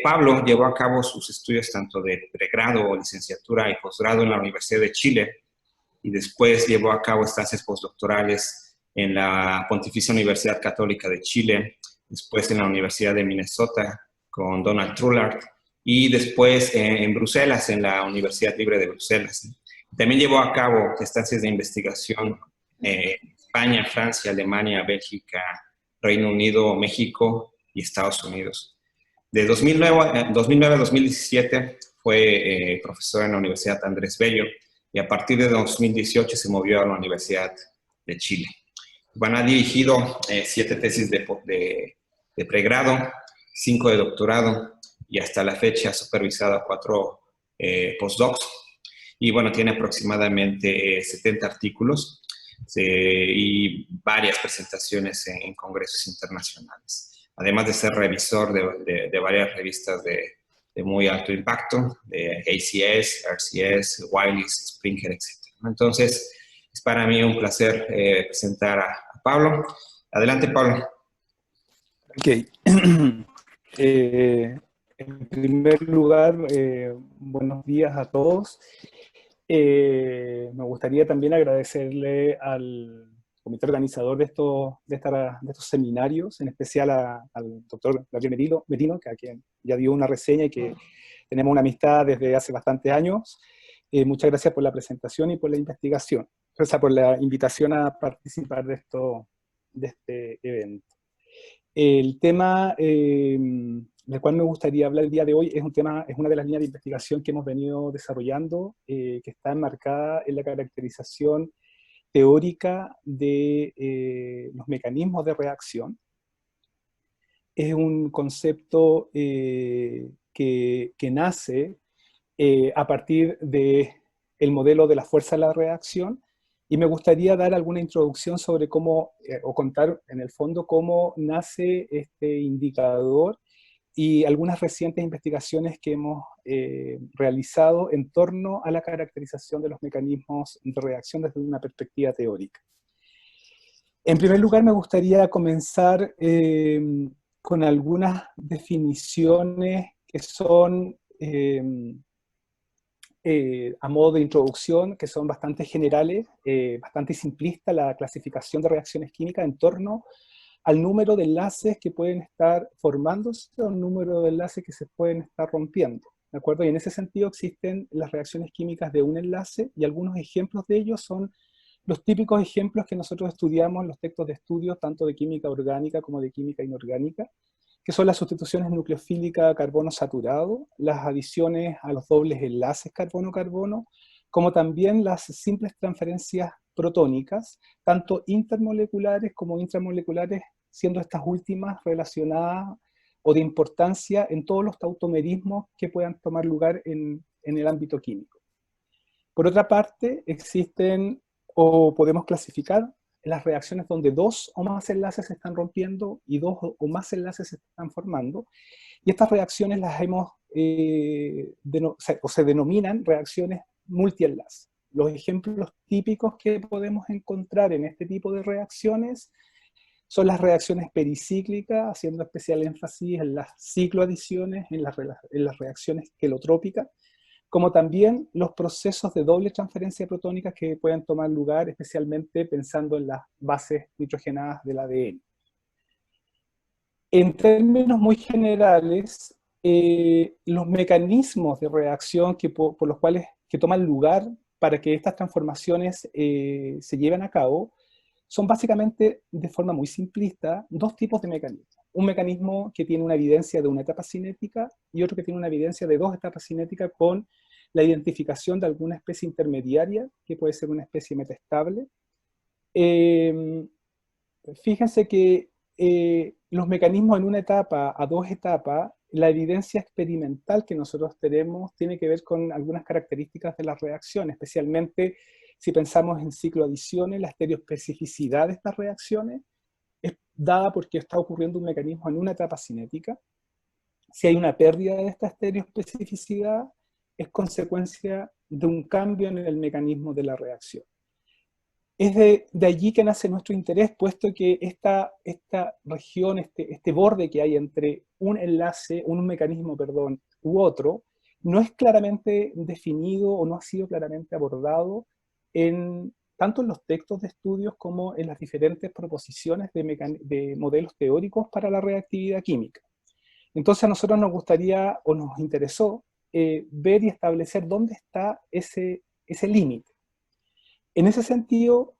Pablo llevó a cabo sus estudios tanto de pregrado, licenciatura y posgrado en la Universidad de Chile y después llevó a cabo estancias postdoctorales en la Pontificia Universidad Católica de Chile, después en la Universidad de Minnesota con Donald Trullard y después en Bruselas, en la Universidad Libre de Bruselas. También llevó a cabo estancias de investigación en España, Francia, Alemania, Bélgica, Reino Unido, México y Estados Unidos. De 2009 a 2017 fue profesor en la Universidad Andrés Bello y a partir de 2018 se movió a la Universidad de Chile. Bueno, ha dirigido 7 tesis de pregrado, 5 de doctorado y hasta la fecha ha supervisado 4 postdocs. Y bueno, tiene aproximadamente 70 artículos y varias presentaciones en congresos internacionales. Además de ser revisor de varias revistas de muy alto impacto, de ACS, RCS, Wileys, Springer, etc. Entonces, es para mí un placer presentar a Pablo. Adelante, Pablo. Ok. En primer lugar, buenos días a todos. Me gustaría también agradecerle al comité organizador de estos seminarios, en especial al doctor Gabriel Merino, que a quien ya dio una reseña y que tenemos una amistad desde hace bastantes años. Muchas gracias por la presentación y por la investigación, o sea, por la invitación a participar de este evento. El tema del cual me gustaría hablar el día de hoy es una de las líneas de investigación que hemos venido desarrollando, que está enmarcada en la caracterización teórica de los mecanismos de reacción. Es un concepto que nace a partir del modelo de la fuerza de la reacción, y me gustaría dar alguna introducción sobre cómo, o contar en el fondo cómo nace este indicador y algunas recientes investigaciones que hemos realizado en torno a la caracterización de los mecanismos de reacción desde una perspectiva teórica. En primer lugar, me gustaría comenzar con algunas definiciones que son a modo de introducción, que son bastante generales, bastante simplista, la clasificación de reacciones químicas en torno al número de enlaces que pueden estar formándose o al número de enlaces que se pueden estar rompiendo, ¿de acuerdo? Y en ese sentido existen las reacciones químicas de un enlace, y algunos ejemplos de ellos son los típicos ejemplos que nosotros estudiamos en los textos de estudio, tanto de química orgánica como de química inorgánica, que son las sustituciones nucleofílicas carbono saturado, las adiciones a los dobles enlaces carbono-carbono, como también las simples transferencias protónicas, tanto intermoleculares como intramoleculares, siendo estas últimas relacionadas o de importancia en todos los tautomerismos que puedan tomar lugar en el ámbito químico. Por otra parte, existen o podemos clasificar las reacciones donde 2 o más enlaces se están rompiendo y 2 o más enlaces se están formando. Y estas reacciones las hemos, se denominan reacciones multienlace. Los ejemplos típicos que podemos encontrar en este tipo de reacciones son las reacciones pericíclicas, haciendo especial énfasis en las cicloadiciones, en las reacciones quelotrópicas, como también los procesos de doble transferencia protónica que pueden tomar lugar, especialmente pensando en las bases nitrogenadas del ADN. En términos muy generales, los mecanismos de reacción por los cuales toman lugar para que estas transformaciones se lleven a cabo son básicamente, de forma muy simplista, 2 tipos de mecanismos. Un mecanismo que tiene una evidencia de una etapa cinética y otro que tiene una evidencia de 2 etapas cinéticas con la identificación de alguna especie intermediaria, que puede ser una especie metaestable. Fíjense que los mecanismos en una etapa a 2 etapas, la evidencia experimental que nosotros tenemos tiene que ver con algunas características de las reacciones, especialmente si pensamos en cicloadiciones, la estereoespecificidad de estas reacciones es dada porque está ocurriendo un mecanismo en una etapa cinética. Si hay una pérdida de esta estereoespecificidad, es consecuencia de un cambio en el mecanismo de la reacción. Es de allí que nace nuestro interés, puesto que esta región, este borde que hay entre un enlace, un mecanismo, perdón, u otro, no es claramente definido o no ha sido claramente abordado tanto en los textos de estudios como en las diferentes proposiciones de modelos teóricos para la reactividad química. Entonces a nosotros nos gustaría o nos interesó ver y establecer dónde está ese límite. En ese sentido,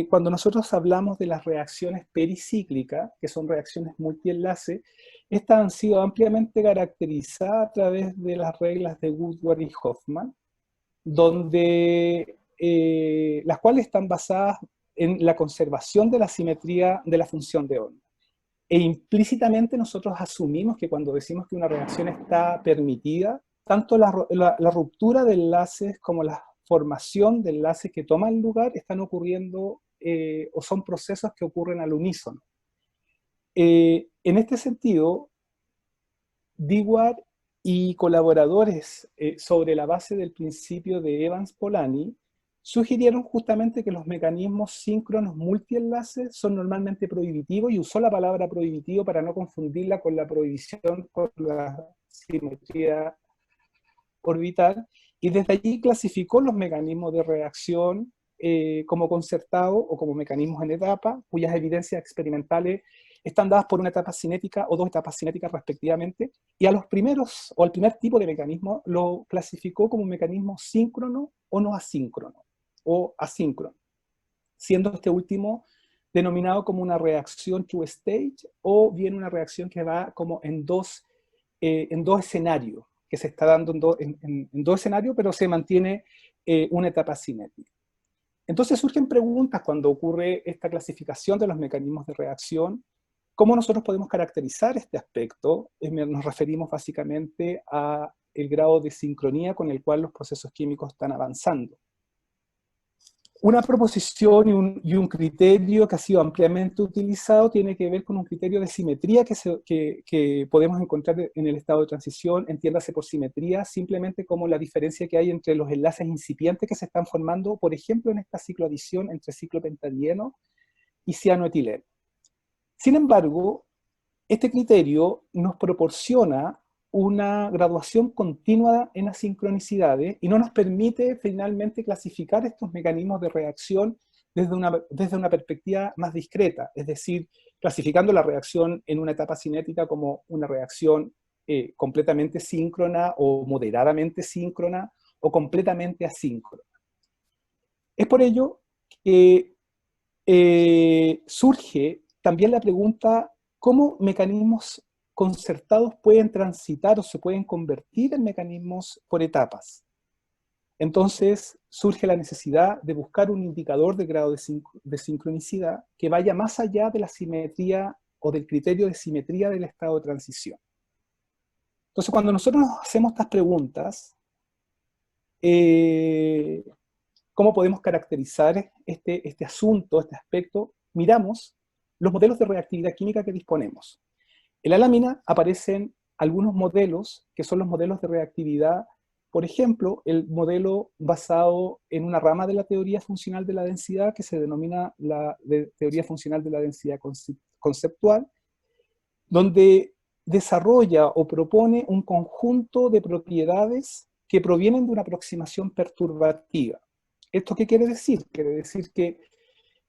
cuando nosotros hablamos de las reacciones pericíclicas, que son reacciones multienlace, estas han sido ampliamente caracterizadas a través de las reglas de Woodward y Hoffman, donde, las cuales están basadas en la conservación de la simetría de la función de onda. E implícitamente nosotros asumimos que cuando decimos que una reacción está permitida, tanto la ruptura de enlaces como la formación de enlaces que toman lugar están ocurriendo o son procesos que ocurren al unísono. En este sentido, Dewar y colaboradores sobre la base del principio de Evans-Polanyi sugirieron justamente que los mecanismos síncronos multienlaces son normalmente prohibitivos, y usó la palabra prohibitivo para no confundirla con la prohibición con la simetría orbital, y desde allí clasificó los mecanismos de reacción como concertados o como mecanismos en etapa, cuyas evidencias experimentales están dadas por una etapa cinética o dos etapas cinéticas respectivamente, y a los primeros, o al primer tipo de mecanismo, lo clasificó como un mecanismo síncrono o no asíncrono, o asíncrono, siendo este último denominado como una reacción two stage, o bien una reacción que va como en dos escenarios, que se está dando en dos escenarios, pero se mantiene una etapa cinética. Entonces surgen preguntas cuando ocurre esta clasificación de los mecanismos de reacción. ¿Cómo nosotros podemos caracterizar este aspecto? Nos referimos básicamente al grado de sincronía con el cual los procesos químicos están avanzando. Una proposición y un criterio que ha sido ampliamente utilizado tiene que ver con un criterio de simetría que podemos encontrar en el estado de transición. Entiéndase por simetría simplemente como la diferencia que hay entre los enlaces incipientes que se están formando, por ejemplo, en esta cicloadición entre ciclopentadieno y cianoetileno. Sin embargo, este criterio nos proporciona una graduación continua en asincronicidades y no nos permite finalmente clasificar estos mecanismos de reacción desde una perspectiva más discreta, es decir, clasificando la reacción en una etapa cinética como una reacción completamente síncrona o moderadamente síncrona o completamente asíncrona. Es por ello que surge también la pregunta: ¿cómo mecanismos concertados pueden transitar o se pueden convertir en mecanismos por etapas? Entonces surge la necesidad de buscar un indicador de grado de sincronicidad que vaya más allá de la simetría o del criterio de simetría del estado de transición. Entonces, cuando nosotros nos hacemos estas preguntas, ¿cómo podemos caracterizar este asunto, este aspecto? Miramos los modelos de reactividad química que disponemos. En la lámina aparecen algunos modelos que son los modelos de reactividad. Por ejemplo, el modelo basado en una rama de la teoría funcional de la densidad que se denomina la teoría funcional de la densidad conceptual, donde desarrolla o propone un conjunto de propiedades que provienen de una aproximación perturbativa. ¿Esto qué quiere decir? Quiere decir que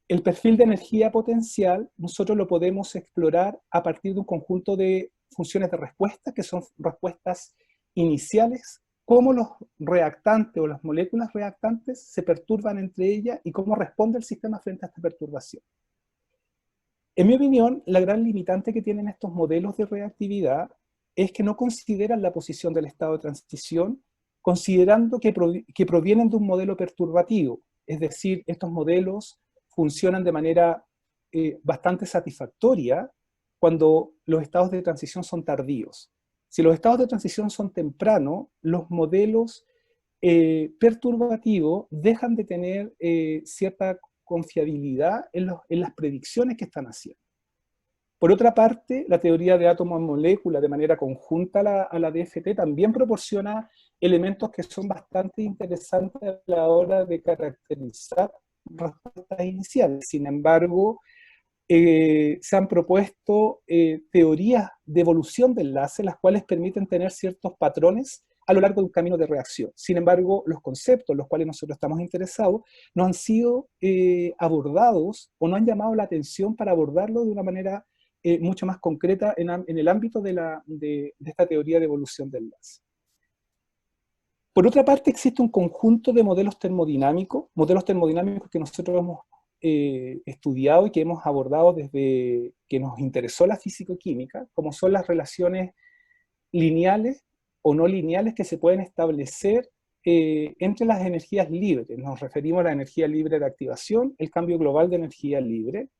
el perfil de energía potencial nosotros lo podemos explorar a partir de un conjunto de funciones de respuesta, que son respuestas iniciales, cómo los reactantes o las moléculas reactantes se perturban entre ellas y cómo responde el sistema frente a esta perturbación. En mi opinión, la gran limitante que tienen estos modelos de reactividad es que no consideran la posición del estado de transición, considerando que provienen de un modelo perturbativo. Es decir, estos modelos funcionan de manera bastante satisfactoria cuando los estados de transición son tardíos. Si los estados de transición son tempranos, los modelos perturbativos dejan de tener cierta confiabilidad en las predicciones que están haciendo. Por otra parte, la teoría de átomo-molécula de manera conjunta a la DFT también proporciona elementos que son bastante interesantes a la hora de caracterizar respuestas iniciales. Sin embargo, se han propuesto teorías de evolución de enlace, las cuales permiten tener ciertos patrones a lo largo de un camino de reacción. Sin embargo, los conceptos en los cuales nosotros estamos interesados no han sido abordados o no han llamado la atención para abordarlo de una manera mucho más concreta en el ámbito de esta teoría de evolución de enlace. Por otra parte, existe un conjunto de modelos termodinámicos que nosotros hemos estudiado y que hemos abordado desde que nos interesó la físico-química, como son las relaciones lineales o no lineales que se pueden establecer entre las energías libres. Nos referimos a la energía libre de activación, el cambio global de energía libre.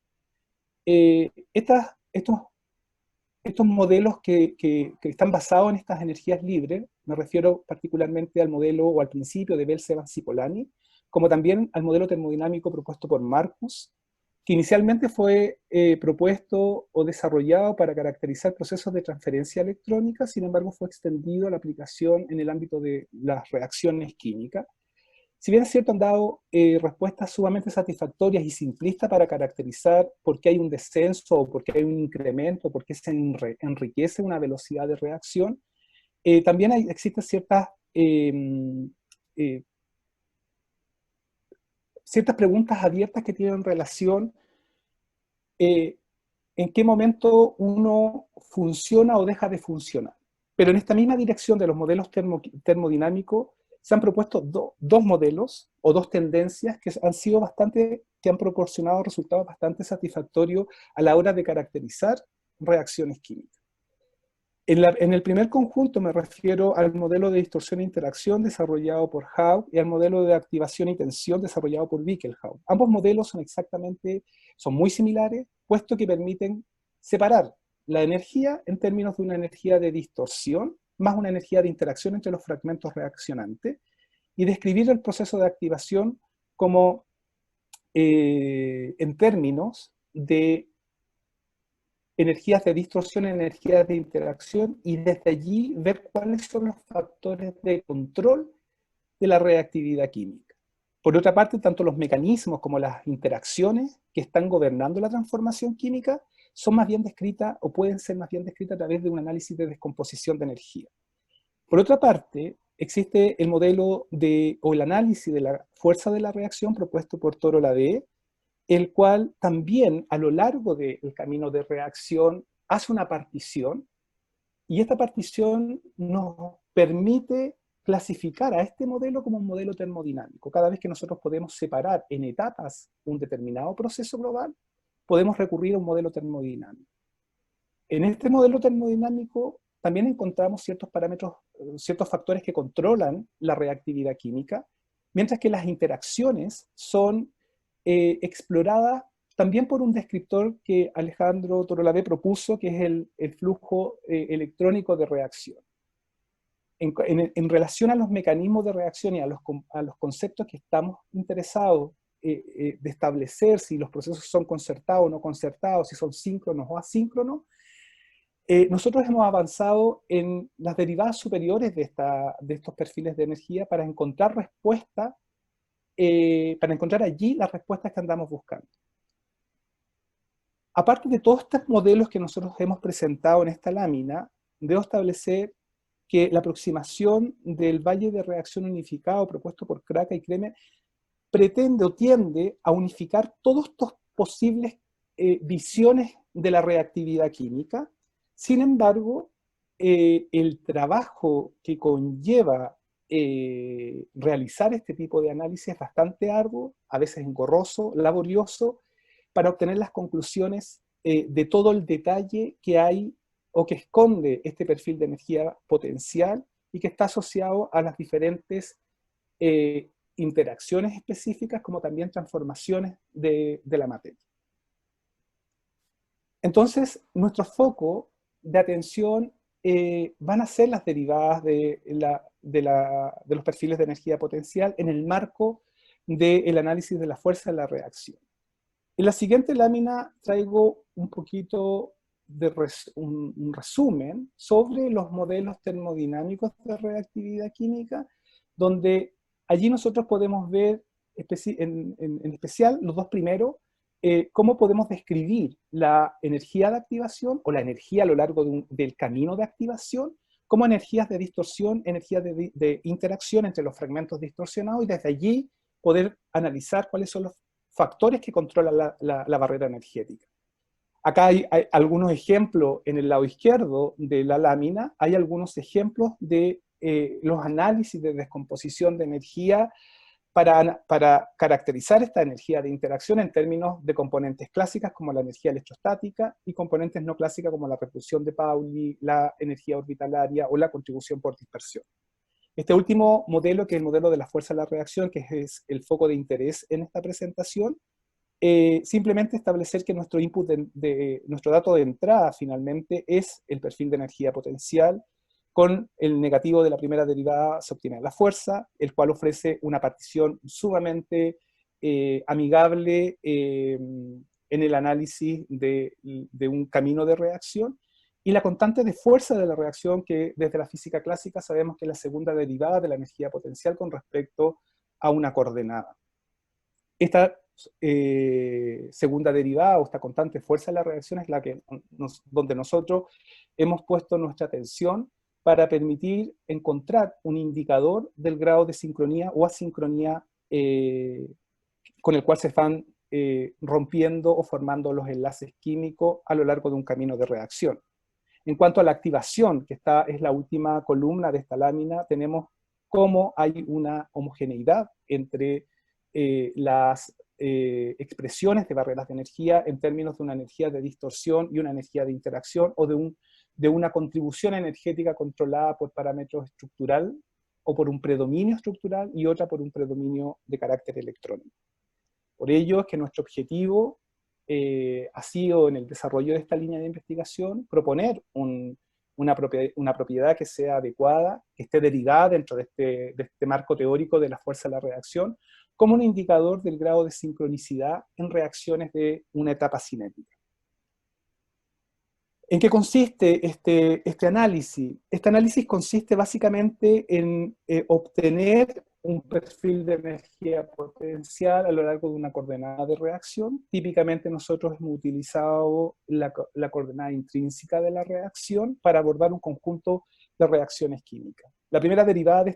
Estos modelos que están basados en estas energías libres, me refiero particularmente al modelo o al principio de Bell-Sevans-Cipollani, como también al modelo termodinámico propuesto por Marcus, que inicialmente fue propuesto o desarrollado para caracterizar procesos de transferencia electrónica, sin embargo fue extendido a la aplicación en el ámbito de las reacciones químicas. Si bien es cierto, han dado respuestas sumamente satisfactorias y simplistas para caracterizar por qué hay un descenso, o por qué hay un incremento, por qué se enriquece una velocidad de reacción, también existen ciertas preguntas abiertas que tienen relación en qué momento uno funciona o deja de funcionar. Pero en esta misma dirección de los modelos termodinámicos se han propuesto dos modelos o dos tendencias que han proporcionado resultados bastante satisfactorios a la hora de caracterizar reacciones químicas. En el primer conjunto me refiero al modelo de distorsión e interacción desarrollado por Haug y al modelo de activación y tensión desarrollado por Wickelhaus. Ambos modelos son muy similares, puesto que permiten separar la energía en términos de una energía de distorsión más una energía de interacción entre los fragmentos reaccionantes y describir el proceso de activación como en términos de energías de distorsión, energías de interacción, y desde allí ver cuáles son los factores de control de la reactividad química. Por otra parte, tanto los mecanismos como las interacciones que están gobernando la transformación química son más bien descritas o pueden ser más bien descritas a través de un análisis de descomposición de energía. Por otra parte, existe el modelo o el análisis de la fuerza de la reacción propuesto por Toro-Lavie, el cual también a lo largo del camino de reacción hace una partición, y esta partición nos permite clasificar a este modelo como un modelo termodinámico. Cada vez que nosotros podemos separar en etapas un determinado proceso global, podemos recurrir a un modelo termodinámico. En este modelo termodinámico también encontramos ciertos parámetros, ciertos factores que controlan la reactividad química, mientras que las interacciones son exploradas también por un descriptor que Alejandro Toro-Lavie propuso, que es el flujo electrónico de reacción. En relación a los mecanismos de reacción y a los conceptos que estamos interesados de establecer, si los procesos son concertados o no concertados, si son síncronos o asíncronos, nosotros hemos avanzado en las derivadas superiores de estos perfiles de energía para encontrar respuestas, para encontrar allí las respuestas que andamos buscando. Aparte de todos estos modelos que nosotros hemos presentado en esta lámina, debo establecer que la aproximación del valle de reacción unificado propuesto por Kraka y Kremer pretende o tiende a unificar todos estos posibles visiones de la reactividad química. Sin embargo, el trabajo que conlleva realizar este tipo de análisis es bastante arduo, a veces engorroso, laborioso, para obtener las conclusiones de todo el detalle que hay o que esconde este perfil de energía potencial y que está asociado a las diferentes interacciones específicas como también transformaciones de la materia. Entonces, nuestro foco de atención van a ser las derivadas de los perfiles de energía potencial en el marco del análisis de la fuerza de la reacción. En la siguiente lámina traigo un poquito de un resumen sobre los modelos termodinámicos de reactividad química, donde allí nosotros podemos ver en especial los dos primeros, cómo podemos describir la energía de activación o la energía a lo largo del camino de activación como energías de distorsión, energías de interacción entre los fragmentos distorsionados, y desde allí poder analizar cuáles son los factores que controlan la barrera energética. Acá hay algunos ejemplos en el lado izquierdo de la lámina, hay algunos ejemplos de los análisis de descomposición de energía para caracterizar esta energía de interacción en términos de componentes clásicas como la energía electrostática y componentes no clásicas como la repulsión de Pauli, la energía orbitalaria o la contribución por dispersión. Este último modelo, que es el modelo de la fuerza de la reacción, que es el foco de interés en esta presentación, simplemente establecer que nuestro input, nuestro dato de entrada finalmente es el perfil de energía potencial. Con el negativo de la primera derivada se obtiene la fuerza, el cual ofrece una partición sumamente amigable en el análisis de un camino de reacción, y la constante de fuerza de la reacción, que desde la física clásica sabemos que es la segunda derivada de la energía potencial con respecto a una coordenada. Esta segunda derivada o esta constante fuerza de la reacción es la que donde nosotros hemos puesto nuestra atención para permitir encontrar un indicador del grado de sincronía o asincronía con el cual se van rompiendo o formando los enlaces químicos a lo largo de un camino de reacción. En cuanto a la activación, que es la última columna de esta lámina, tenemos cómo hay una homogeneidad entre las expresiones de barreras de energía en términos de una energía de distorsión y una energía de interacción, o de una contribución energética controlada por parámetros estructural o por un predominio estructural y otra por un predominio de carácter electrónico. Por ello es que nuestro objetivo ha sido, en el desarrollo de esta línea de investigación, proponer una propiedad que sea adecuada, que esté derivada dentro de este marco teórico de la fuerza de la reacción, como un indicador del grado de sincronicidad en reacciones de una etapa cinética. ¿En qué consiste este análisis? Este análisis consiste básicamente en obtener un perfil de energía potencial a lo largo de una coordenada de reacción. Típicamente nosotros hemos utilizado la coordenada intrínseca de la reacción para abordar un conjunto de reacciones químicas. La primera derivada de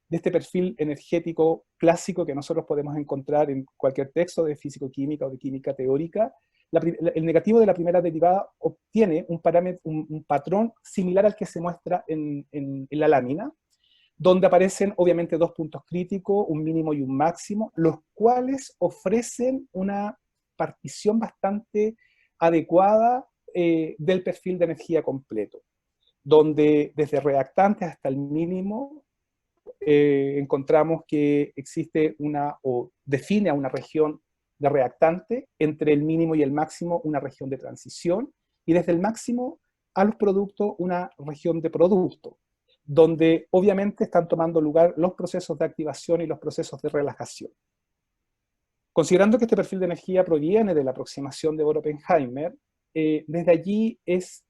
este perfil energético clásico que nosotros podemos encontrar en cualquier texto de físico-química o de química teórica, el negativo de la primera derivada obtiene un patrón similar al que se muestra en la lámina, donde aparecen obviamente dos puntos críticos, un mínimo y un máximo, los cuales ofrecen una partición bastante adecuada del perfil de energía completo, donde desde reactantes hasta el mínimo encontramos que existe o define a una región de reactante, entre el mínimo y el máximo una región de transición, y desde el máximo a los productos una región de producto, donde obviamente están tomando lugar los procesos de activación y los procesos de relajación. Considerando que este perfil de energía proviene de la aproximación de Bohr-Oppenheimer, desde allí es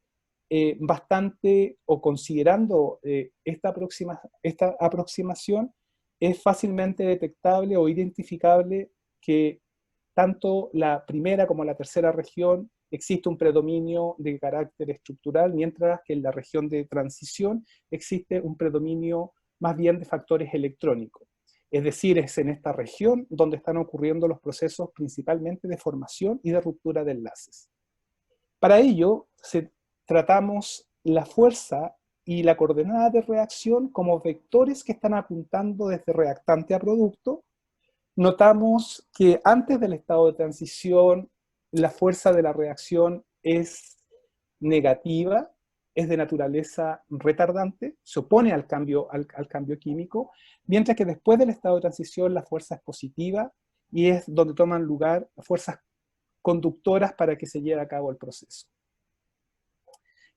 bastante, o considerando esta aproximación, es fácilmente detectable o identificable que tanto la primera como la tercera región existe un predominio de carácter estructural, mientras que en la región de transición existe un predominio más bien de factores electrónicos. Es decir, es en esta región donde están ocurriendo los procesos principalmente de formación y de ruptura de enlaces. Para ello, tratamos la fuerza y la coordenada de reacción como vectores que están apuntando desde reactante a producto. Notamos que antes del estado de transición, la fuerza de la reacción es negativa, es de naturaleza retardante, se opone al cambio químico, mientras que después del estado de transición la fuerza es positiva y es donde toman lugar fuerzas conductoras para que se lleve a cabo el proceso.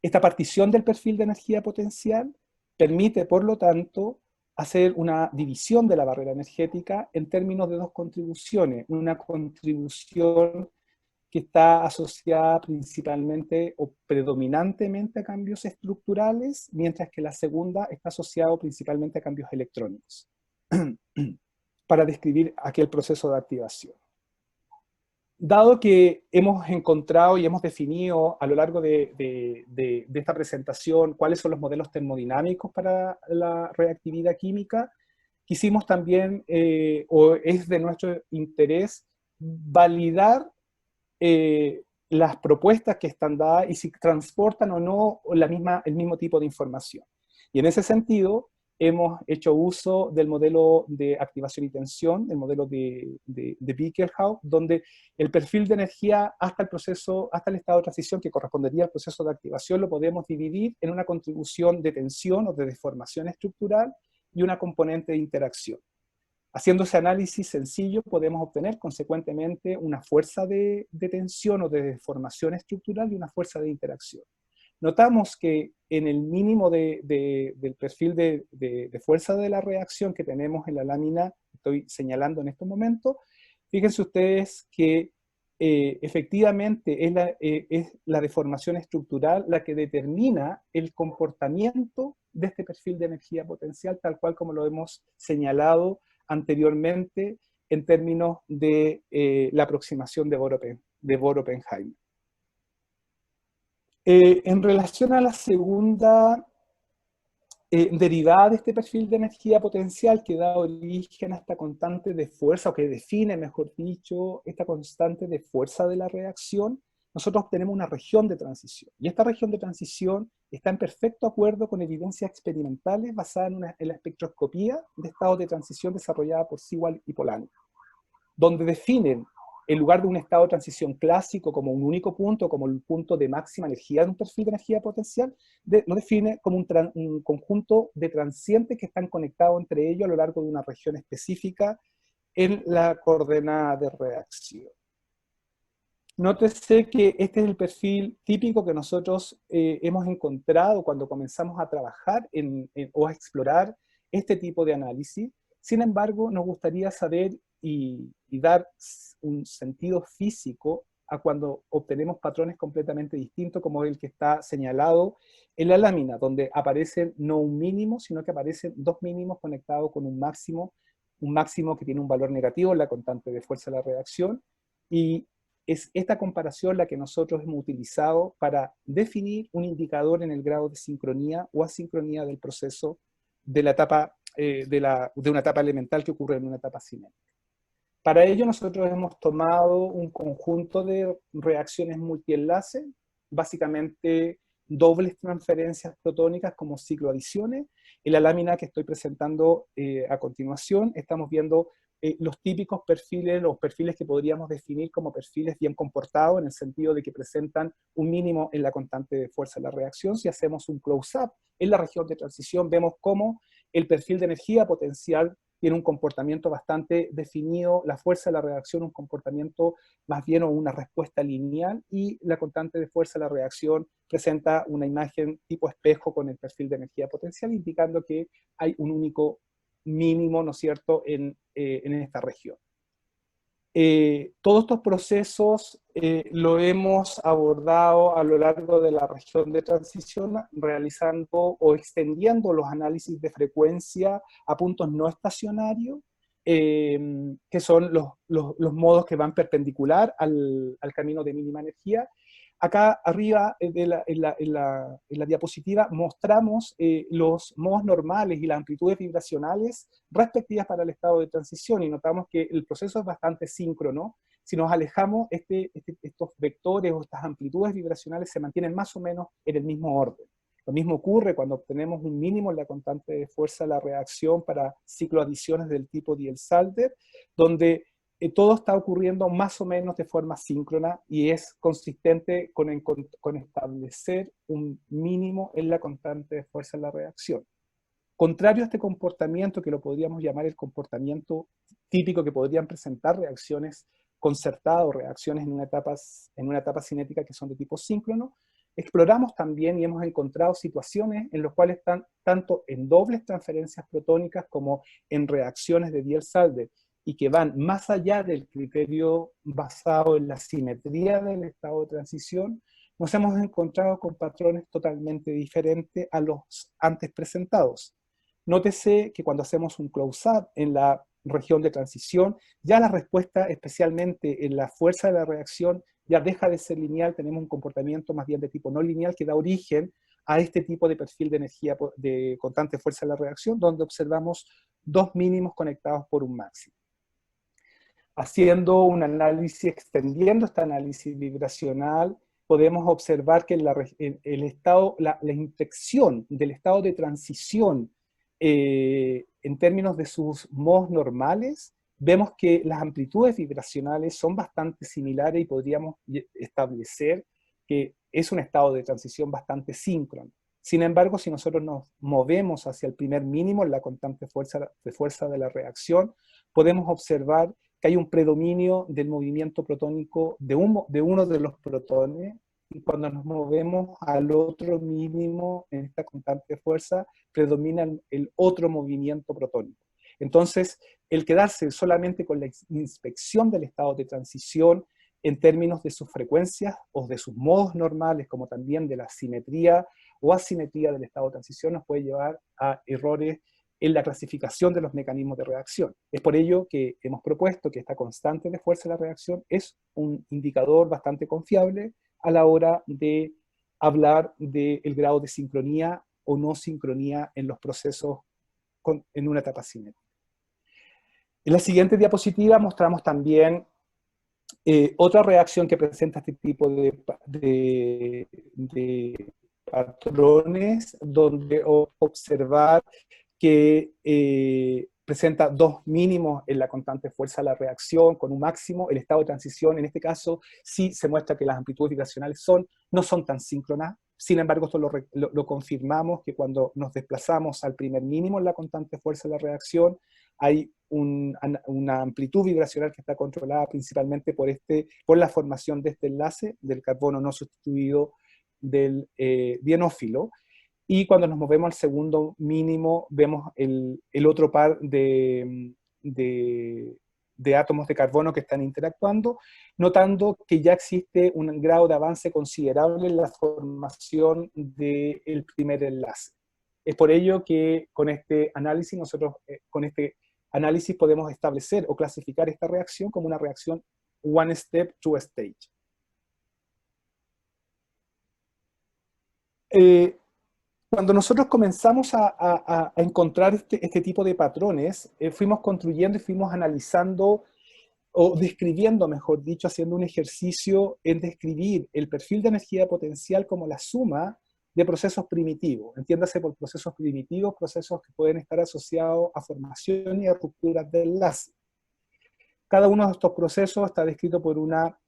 Esta partición del perfil de energía potencial permite, por lo tanto, hacer una división de la barrera energética en términos de dos contribuciones. Una contribución que está asociada principalmente o predominantemente a cambios estructurales, mientras que la segunda está asociada principalmente a cambios electrónicos. para describir aquel proceso de activación. Dado que hemos encontrado y hemos definido a lo largo de esta presentación cuáles son los modelos termodinámicos para la reactividad química, quisimos también, o es de nuestro interés, validar las propuestas que están dadas y si transportan o no el mismo tipo de información. Y en ese sentido, hemos hecho uso del modelo de activación y tensión, el modelo de Bickerhoff, donde el perfil de energía hasta el proceso, hasta el estado de transición que correspondería al proceso de activación, lo podemos dividir en una contribución de tensión o de deformación estructural y una componente de interacción. Haciendo ese análisis sencillo, podemos obtener consecuentemente una fuerza de tensión o de deformación estructural y una fuerza de interacción. Notamos que en el mínimo del perfil de fuerza de la reacción que tenemos en la lámina, que estoy señalando en este momento, fíjense ustedes que efectivamente es la deformación estructural la que determina el comportamiento de este perfil de energía potencial, tal cual como lo hemos señalado anteriormente en términos de la aproximación de Bohr-Oppenheimer. En relación a la segunda derivada de este perfil de energía potencial que da origen a esta constante de fuerza, o que define, mejor dicho, esta constante de fuerza de la reacción, nosotros obtenemos una región de transición. Y esta región de transición está en perfecto acuerdo con evidencias experimentales basadas en la espectroscopía de estados de transición desarrollada por Sewall y Polanyi, donde definen, en lugar de un estado de transición clásico como un único punto, como el punto de máxima energía de un perfil de energía potencial, lo define como un conjunto de transientes que están conectados entre ellos a lo largo de una región específica en la coordenada de reacción. Nótese que este es el perfil típico que nosotros hemos encontrado cuando comenzamos a trabajar o a explorar este tipo de análisis. Sin embargo, nos gustaría saber y dar un sentido físico a cuando obtenemos patrones completamente distintos, como el que está señalado en la lámina, donde aparecen no un mínimo, sino que aparecen dos mínimos conectados con un máximo que tiene un valor negativo en la constante de fuerza de la reacción, y es esta comparación la que nosotros hemos utilizado para definir un indicador en el grado de sincronía o asincronía del proceso de la etapa, de una etapa elemental que ocurre en una etapa cinética. Para ello nosotros hemos tomado un conjunto de reacciones multienlace, básicamente dobles transferencias protónicas como cicloadiciones. En la lámina que estoy presentando a continuación estamos viendo los típicos perfiles, los perfiles que podríamos definir como perfiles bien comportados, en el sentido de que presentan un mínimo en la constante de fuerza de la reacción. Si hacemos un close-up en la región de transición, vemos cómo el perfil de energía potencial tiene un comportamiento bastante definido, la fuerza de la reacción un comportamiento más bien o una respuesta lineal, y la constante de fuerza de la reacción presenta una imagen tipo espejo con el perfil de energía potencial, indicando que hay un único mínimo, ¿no es cierto?, en esta región. Todos estos procesos lo hemos abordado a lo largo de la región de transición, realizando o extendiendo los análisis de frecuencia a puntos no estacionarios, que son los modos que van perpendicular al camino de mínima energía. Acá arriba en la diapositiva mostramos los modos normales y las amplitudes vibracionales respectivas para el estado de transición, y notamos que el proceso es bastante síncrono. Si nos alejamos, estos vectores o estas amplitudes vibracionales se mantienen más o menos en el mismo orden. Lo mismo ocurre cuando obtenemos un mínimo en la constante de fuerza de la reacción para cicloadiciones del tipo Diels-Alder, donde todo está ocurriendo más o menos de forma síncrona y es consistente con establecer un mínimo en la constante de fuerza de la reacción. Contrario a este comportamiento, que lo podríamos llamar el comportamiento típico que podrían presentar reacciones concertadas o reacciones en una etapa cinética que son de tipo síncrono, exploramos también y hemos encontrado situaciones en las cuales están tanto en dobles transferencias protónicas como en reacciones de Diels-Alder, y que van más allá del criterio basado en la simetría del estado de transición, nos hemos encontrado con patrones totalmente diferentes a los antes presentados. Nótese que cuando hacemos un close-up en la región de transición, ya la respuesta, especialmente en la fuerza de la reacción, ya deja de ser lineal, tenemos un comportamiento más bien de tipo no lineal que da origen a este tipo de perfil de energía de constante fuerza de la reacción, donde observamos dos mínimos conectados por un máximo. Haciendo un análisis, extendiendo este análisis vibracional, podemos observar que el estado, la inflexión del estado de transición en términos de sus modos normales, vemos que las amplitudes vibracionales son bastante similares y podríamos establecer que es un estado de transición bastante síncrono. Sin embargo, si nosotros nos movemos hacia el primer mínimo, la constante fuerza de la reacción, podemos observar que hay un predominio del movimiento protónico de uno de los protones, y cuando nos movemos al otro mínimo en esta constante fuerza, predomina el otro movimiento protónico. Entonces, el quedarse solamente con la inspección del estado de transición en términos de sus frecuencias o de sus modos normales, como también de la simetría o asimetría del estado de transición, nos puede llevar a errores en la clasificación de los mecanismos de reacción. Es por ello que hemos propuesto que esta constante de fuerza de la reacción es un indicador bastante confiable a la hora de hablar del grado de sincronía o no sincronía en los procesos en una etapa simétrica. En la siguiente diapositiva mostramos también otra reacción que presenta este tipo de patrones, donde observar que presenta dos mínimos en la constante fuerza de la reacción, con un máximo. El estado de transición, en este caso, sí se muestra que las amplitudes vibracionales no son tan síncronas. Sin embargo, esto lo confirmamos, que cuando nos desplazamos al primer mínimo en la constante fuerza de la reacción, hay una amplitud vibracional que está controlada principalmente por la formación de este enlace del carbono no sustituido del dienófilo. Y cuando nos movemos al segundo mínimo, vemos el otro par de átomos de carbono que están interactuando, notando que ya existe un grado de avance considerable en la formación del primer enlace. Es por ello que con este análisis, podemos establecer o clasificar esta reacción como una reacción one step, two stage. Cuando nosotros comenzamos a encontrar este tipo de patrones, fuimos construyendo y fuimos analizando, o describiendo, mejor dicho, haciendo un ejercicio en describir el perfil de energía potencial como la suma de procesos primitivos. Entiéndase por procesos primitivos, procesos que pueden estar asociados a formación y a rupturas de enlace. Cada uno de estos procesos está descrito por una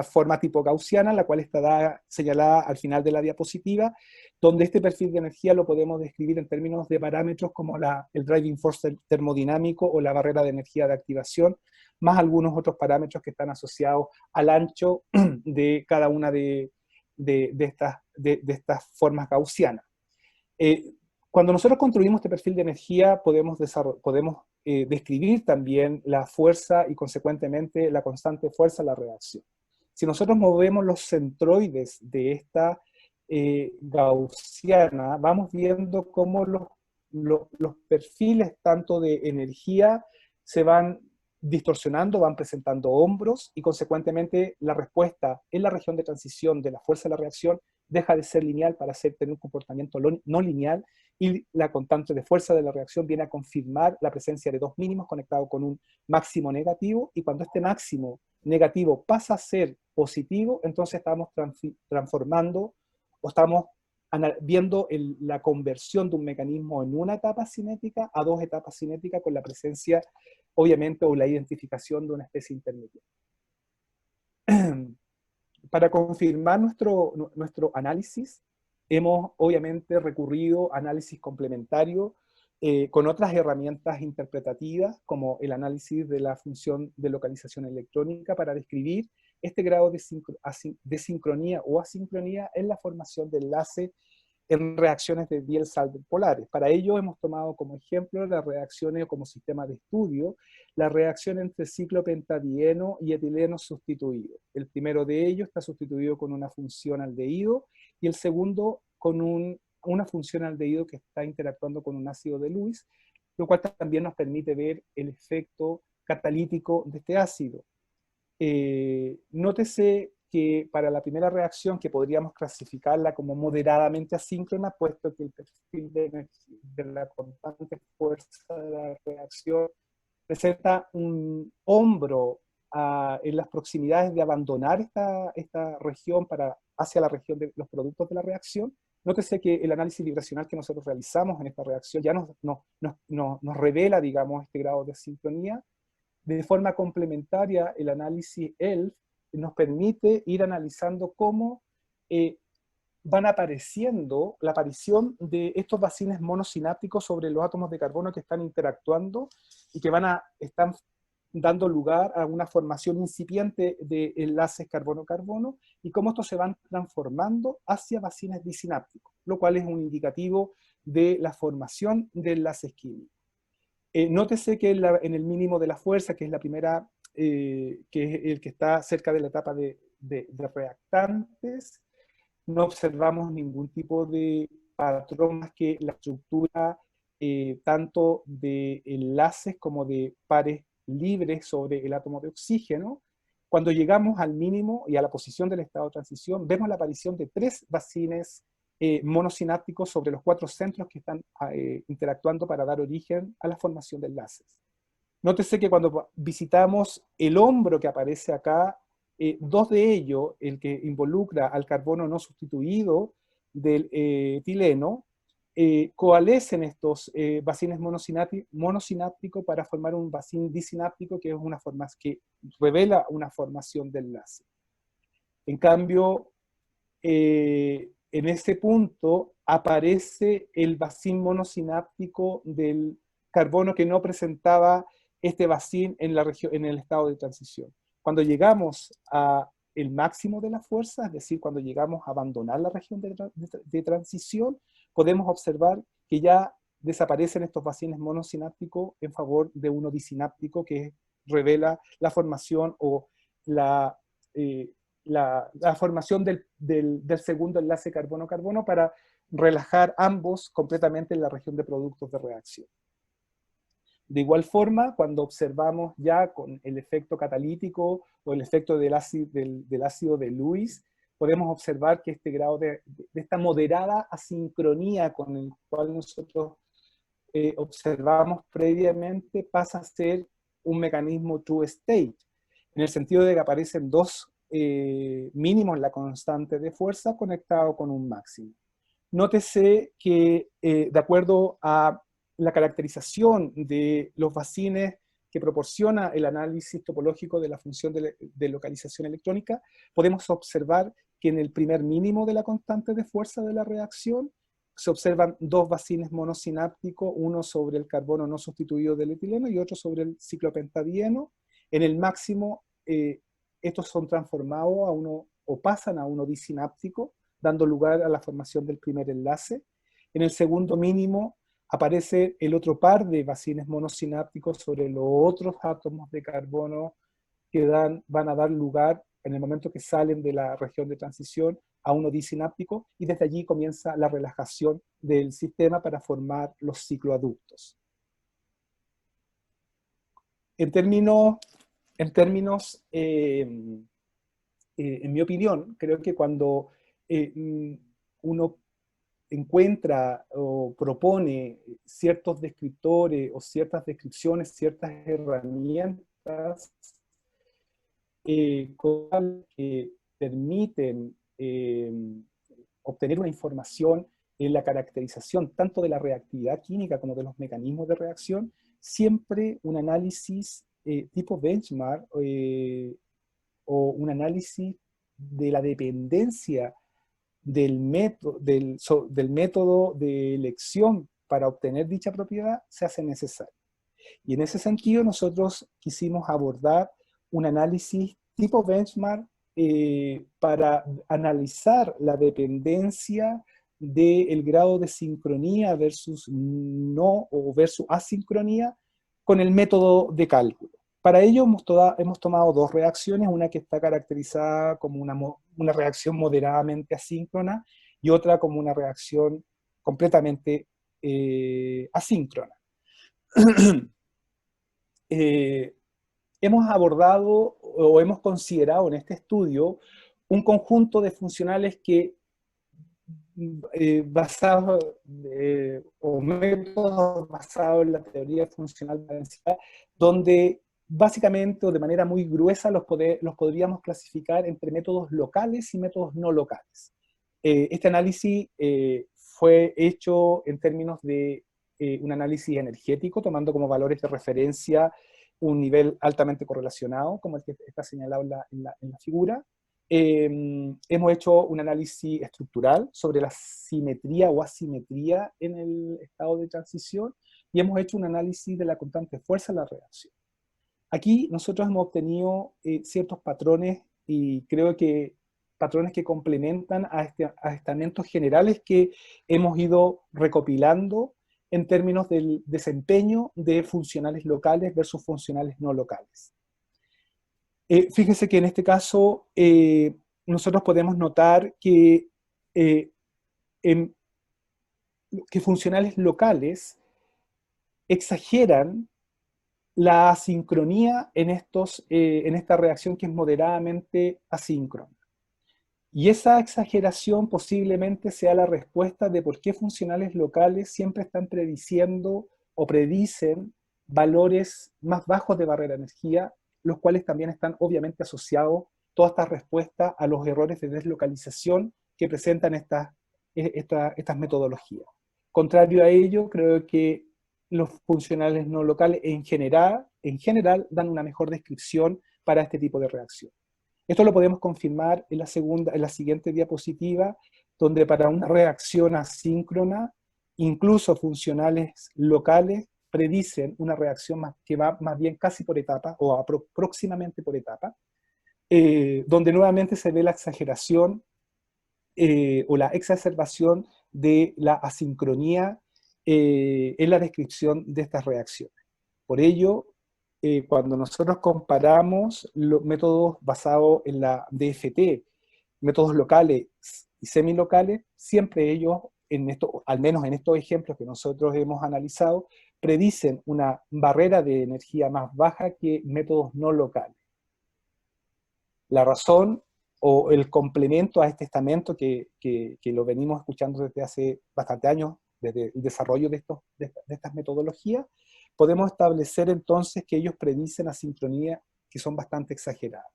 forma tipo gaussiana, la cual está señalada al final de la diapositiva, donde este perfil de energía lo podemos describir en términos de parámetros como el driving force termodinámico o la barrera de energía de activación, más algunos otros parámetros que están asociados al ancho de cada una de estas formas gaussianas. Cuando nosotros construimos este perfil de energía, podemos describir también la fuerza y consecuentemente la constante fuerza de la reacción. Si nosotros movemos los centroides de esta gaussiana, vamos viendo cómo los perfiles tanto de energía se van distorsionando, van presentando hombros, y consecuentemente la respuesta en la región de transición de la fuerza de la reacción deja de ser lineal para tener un comportamiento no lineal, y la constante de fuerza de la reacción viene a confirmar la presencia de dos mínimos conectados con un máximo negativo, y cuando este máximo negativo pasa a ser positivo, entonces estamos transformando o estamos viendo la conversión de un mecanismo en una etapa cinética a dos etapas cinéticas, con la presencia, obviamente, o la identificación de una especie intermedia. Para confirmar nuestro análisis, hemos obviamente recurrido a análisis complementario con otras herramientas interpretativas, como el análisis de la función de localización electrónica, para describir este grado de sincronía o asincronía en la formación de enlace en reacciones de Diels-Alder polares. Para ello hemos tomado como ejemplo las reacciones, o como sistema de estudio, la reacción entre ciclopentadieno y etileno sustituido. El primero de ellos está sustituido con una función aldehído, y el segundo con un una función aldehído que está interactuando con un ácido de Lewis, lo cual también nos permite ver el efecto catalítico de este ácido. Nótese que para la primera reacción, que podríamos clasificarla como moderadamente asíncrona, puesto que el perfil de la constante fuerza de la reacción presenta un hombro en las proximidades de abandonar esta región hacia la región de los productos de la reacción. Nótese que el análisis vibracional que nosotros realizamos en esta reacción ya nos revela, digamos, este grado de sincronía. De forma complementaria, el análisis ELF nos permite ir analizando cómo van apareciendo la aparición de estos bacines monosinápticos sobre los átomos de carbono que están interactuando y que están dando lugar a una formación incipiente de enlaces carbono-carbono, y cómo estos se van transformando hacia bacines disinápticos, lo cual es un indicativo de la formación de enlaces químicos. Nótese que en el mínimo de la fuerza, que es la primera, que es el que está cerca de la etapa de reactantes, no observamos ningún tipo de patrón más que la estructura tanto de enlaces como de pares libres sobre el átomo de oxígeno. Cuando llegamos al mínimo y a la posición del estado de transición, vemos la aparición de 3 bacines monosinápticos sobre los 4 centros que están interactuando para dar origen a la formación de enlaces. Nótese que cuando visitamos el hombro que aparece acá, 2 de ellos, el que involucra al carbono no sustituido del etileno, coalescen estos bacines monosinápticos para formar un bacín disináptico, que es una forma que revela una formación de enlace. En cambio, en ese punto aparece el bacín monosináptico del carbono que no presentaba este bacín en el estado de transición. Cuando llegamos al máximo de la fuerza, es decir, cuando llegamos a abandonar la región de transición, podemos observar que ya desaparecen estos bacines monosinápticos en favor de uno disináptico, que revela la formación o la formación del segundo enlace carbono-carbono para relajar ambos completamente en la región de productos de reacción. De igual forma, cuando observamos ya con el efecto catalítico o el efecto del ácido de Lewis, podemos observar que este grado de esta moderada asincronía con el cual nosotros observamos previamente pasa a ser un mecanismo true state, en el sentido de que aparecen 2 mínimos en la constante de fuerza conectado con un máximo. Nótese que de acuerdo a la caracterización de los bacines que proporciona el análisis topológico de la función de localización electrónica, podemos observar que en el primer mínimo de la constante de fuerza de la reacción se observan 2 bacines monosinápticos, uno sobre el carbono no sustituido del etileno y otro sobre el ciclopentadieno. En el máximo, estos son transformados a uno, o pasan a uno disináptico, dando lugar a la formación del primer enlace. En el segundo mínimo aparece el otro par de bacines monosinápticos sobre los otros átomos de carbono que van a dar lugar, en el momento que salen de la región de transición, a uno disináptico, y desde allí comienza la relajación del sistema para formar los cicloaductos. En mi opinión, creo que cuando uno encuentra o propone ciertos descriptores o ciertas descripciones, ciertas herramientas que permiten obtener una información en la caracterización tanto de la reactividad química como de los mecanismos de reacción, siempre un análisis tipo benchmark o un análisis de la dependencia del método de elección para obtener dicha propiedad se hace necesario. Y en ese sentido nosotros quisimos abordar un análisis tipo benchmark para analizar la dependencia del grado de sincronía versus no o versus asincronía con el método de cálculo. Para ello hemos tomado 2 reacciones, una que está caracterizada como una reacción moderadamente asíncrona y otra como una reacción completamente asíncrona. Hemos abordado o hemos considerado en este estudio un conjunto de funcionales que basados o métodos basados en la teoría funcional de densidad, donde básicamente o de manera muy gruesa los podríamos clasificar entre métodos locales y métodos no locales. Este análisis fue hecho en términos de un análisis energético, tomando como valores de referencia un nivel altamente correlacionado, como el que está señalado en la figura. Hemos hecho un análisis estructural sobre la simetría o asimetría en el estado de transición, y hemos hecho un análisis de la constante fuerza en la reacción. Aquí nosotros hemos obtenido ciertos patrones, y creo que patrones que complementan a estamentos generales que hemos ido recopilando en términos del desempeño de funcionales locales versus funcionales no locales. Fíjese que en este caso nosotros podemos notar que funcionales locales exageran la asincronía en esta reacción que es moderadamente asíncrona. Y esa exageración posiblemente sea la respuesta de por qué funcionales locales siempre están prediciendo o predicen valores más bajos de barrera de energía, los cuales también están obviamente asociados toda esta respuesta a los errores de deslocalización que presentan estas metodologías. Contrario a ello, creo que los funcionales no locales en general dan una mejor descripción para este tipo de reacción. Esto lo podemos confirmar en la siguiente diapositiva, donde para una reacción asíncrona, incluso funcionales locales predicen una reacción que va más bien casi por etapa, o próximamente por etapa, donde nuevamente se ve la exageración o la exacerbación de la asincronía en la descripción de estas reacciones. Por ello, cuando nosotros comparamos los métodos basados en la DFT, métodos locales y semilocales, siempre ellos, al menos en estos ejemplos que nosotros hemos analizado, predicen una barrera de energía más baja que métodos no locales. La razón o el complemento a este estamento que lo venimos escuchando desde hace bastantes años, desde el desarrollo de estas metodologías, podemos establecer entonces que ellos predicen asincronía que son bastante exageradas.